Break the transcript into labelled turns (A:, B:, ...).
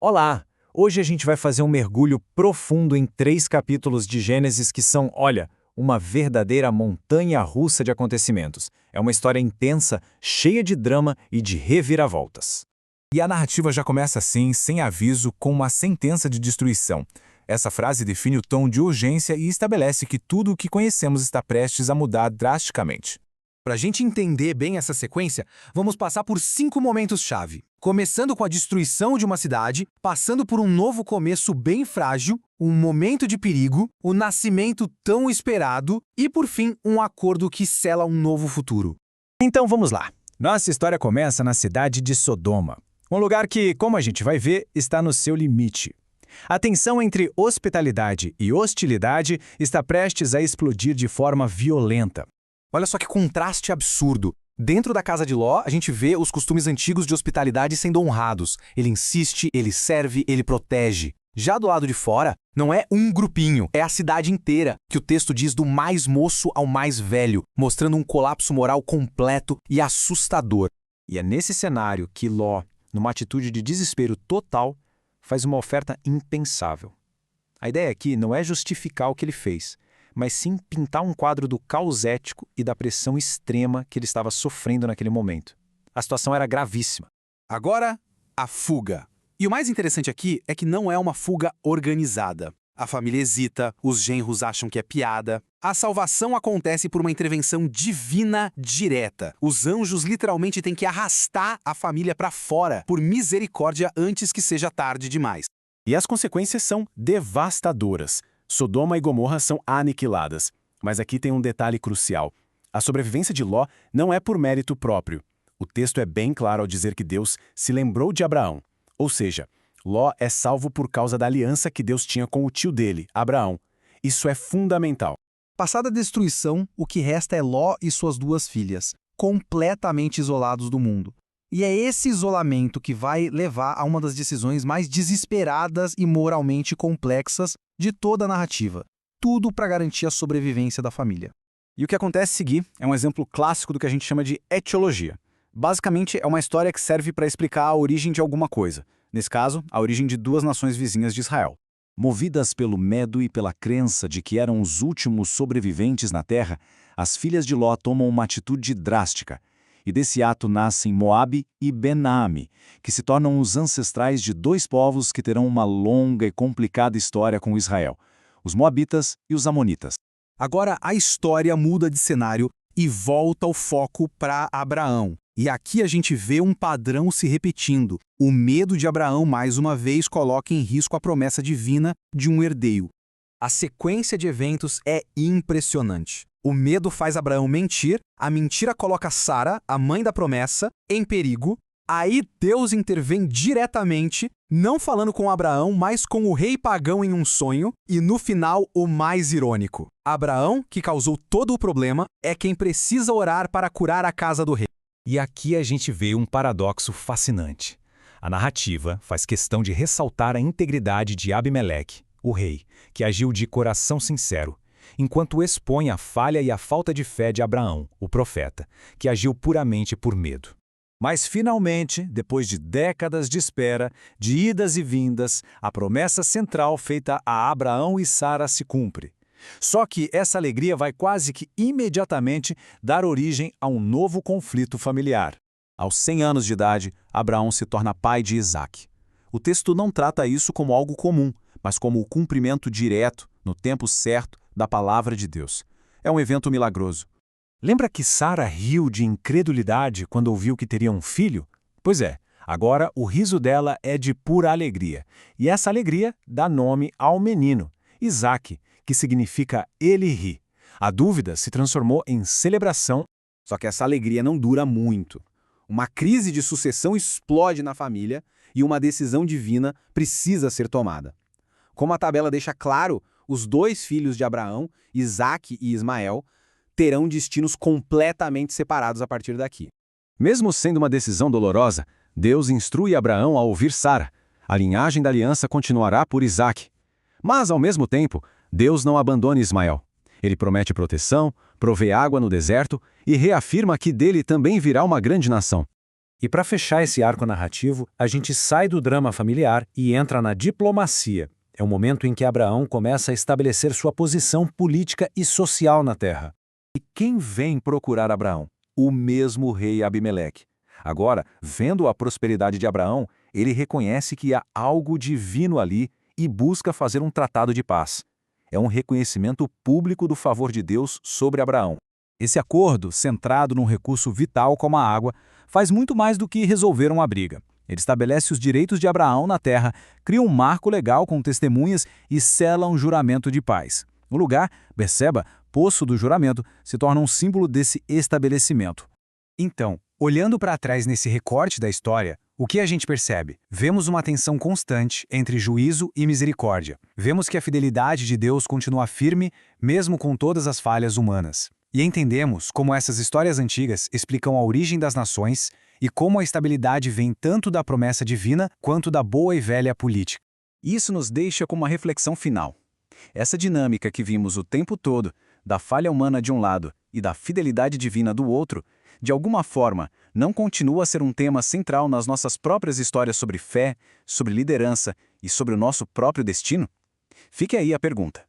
A: Olá! Hoje a gente vai fazer um mergulho profundo em 3 capítulos de Gênesis que são, olha, uma verdadeira montanha-russa de acontecimentos. É uma história intensa, cheia de drama e de reviravoltas.
B: E a narrativa já começa assim, sem aviso, com uma sentença de destruição. Essa frase define o tom de urgência e estabelece que tudo o que conhecemos está prestes a mudar drasticamente.
C: Para a gente entender bem essa sequência, vamos passar por 5 momentos-chave. Começando com a destruição de uma cidade, passando por um novo começo bem frágil, um momento de perigo, o nascimento tão esperado e, por fim, um acordo que sela um novo futuro.
A: Então vamos lá. Nossa história começa na cidade de Sodoma. Um lugar que, como a gente vai ver, está no seu limite. A tensão entre hospitalidade e hostilidade está prestes a explodir de forma violenta.
C: Olha só que contraste absurdo. Dentro da casa de Ló, a gente vê os costumes antigos de hospitalidade sendo honrados. Ele insiste, ele serve, ele protege. Já do lado de fora, não é um grupinho, é a cidade inteira, que o texto diz do mais moço ao mais velho, mostrando um colapso moral completo e assustador.
A: E é nesse cenário que Ló, numa atitude de desespero total, faz uma oferta impensável. A ideia aqui não é justificar o que ele fez, mas sim pintar um quadro do caos ético e da pressão extrema que ele estava sofrendo naquele momento. A situação era gravíssima.
C: Agora, a fuga. E o mais interessante aqui é que não é uma fuga organizada. A família hesita, os genros acham que é piada. A salvação acontece por uma intervenção divina direta. Os anjos literalmente têm que arrastar a família para fora, por misericórdia, antes que seja tarde demais.
D: E as consequências são devastadoras. Sodoma e Gomorra são aniquiladas. Mas aqui tem um detalhe crucial. A sobrevivência de Ló não é por mérito próprio. O texto é bem claro ao dizer que Deus se lembrou de Abraão. Ou seja, Ló é salvo por causa da aliança que Deus tinha com o tio dele, Abraão. Isso é fundamental.
C: Passada a destruição, o que resta é Ló e suas 2 filhas, completamente isolados do mundo. E é esse isolamento que vai levar a uma das decisões mais desesperadas e moralmente complexas de toda a narrativa. Tudo para garantir a sobrevivência da família.
A: E o que acontece a seguir é um exemplo clássico do que a gente chama de etiologia. Basicamente, é uma história que serve para explicar a origem de alguma coisa. Nesse caso, a origem de 2 nações vizinhas de Israel.
E: Movidas pelo medo e pela crença de que eram os últimos sobreviventes na terra, as filhas de Ló tomam uma atitude drástica. E desse ato nascem Moabe e Ben-Ammi, que se tornam os ancestrais de 2 povos que terão uma longa e complicada história com Israel, os Moabitas e os Amonitas.
C: Agora a história muda de cenário e volta o foco para Abraão. E aqui a gente vê um padrão se repetindo. O medo de Abraão, mais uma vez, coloca em risco a promessa divina de um herdeiro. A sequência de eventos é impressionante. O medo faz Abraão mentir, a mentira coloca Sara, a mãe da promessa, em perigo. Aí Deus intervém diretamente, não falando com Abraão, mas com o rei pagão em um sonho, e no final, o mais irônico. Abraão, que causou todo o problema, é quem precisa orar para curar a casa do rei.
B: E aqui a gente vê um paradoxo fascinante. A narrativa faz questão de ressaltar a integridade de Abimeleque, o rei, que agiu de coração sincero, enquanto expõe a falha e a falta de fé de Abraão, o profeta, que agiu puramente por medo.
A: Mas finalmente, depois de décadas de espera, de idas e vindas, a promessa central feita a Abraão e Sara se cumpre. Só que essa alegria vai quase que imediatamente dar origem a um novo conflito familiar. Aos 100 anos de idade, Abraão se torna pai de Isaque. O texto não trata isso como algo comum, mas como o cumprimento direto, no tempo certo, da palavra de Deus. É um evento milagroso.
B: Lembra que Sara riu de incredulidade quando ouviu que teria um filho? Pois é, agora o riso dela é de pura alegria. E essa alegria dá nome ao menino, Isaque, que significa ele ri. A dúvida se transformou em celebração.
C: Só que essa alegria não dura muito. Uma crise de sucessão explode na família e uma decisão divina precisa ser tomada. Como a tabela deixa claro, os 2 filhos de Abraão, Isaque e Ismael, terão destinos completamente separados a partir daqui.
E: Mesmo sendo uma decisão dolorosa, Deus instrui Abraão a ouvir Sara. A linhagem da aliança continuará por Isaque. Mas, ao mesmo tempo, Deus não abandona Ismael. Ele promete proteção, provê água no deserto e reafirma que dele também virá uma grande nação.
B: E para fechar esse arco narrativo, a gente sai do drama familiar e entra na diplomacia. É o momento em que Abraão começa a estabelecer sua posição política e social na terra.
E: E quem vem procurar Abraão? O mesmo rei Abimeleque. Agora, vendo a prosperidade de Abraão, ele reconhece que há algo divino ali e busca fazer um tratado de paz. É um reconhecimento público do favor de Deus sobre Abraão.
C: Esse acordo, centrado num recurso vital como a água, faz muito mais do que resolver uma briga. Ele estabelece os direitos de Abraão na terra, cria um marco legal com testemunhas e sela um juramento de paz. O lugar, Berseba, poço do juramento, se torna um símbolo desse estabelecimento. Então, olhando para trás nesse recorte da história, o que a gente percebe? Vemos uma tensão constante entre juízo e misericórdia. Vemos que a fidelidade de Deus continua firme, mesmo com todas as falhas humanas. E entendemos como essas histórias antigas explicam a origem das nações e como a estabilidade vem tanto da promessa divina quanto da boa e velha política.
E: Isso nos deixa com uma reflexão final. Essa dinâmica que vimos o tempo todo, da falha humana de um lado e da fidelidade divina do outro, de alguma forma, não continua a ser um tema central nas nossas próprias histórias sobre fé, sobre liderança e sobre o nosso próprio destino? Fique aí a pergunta.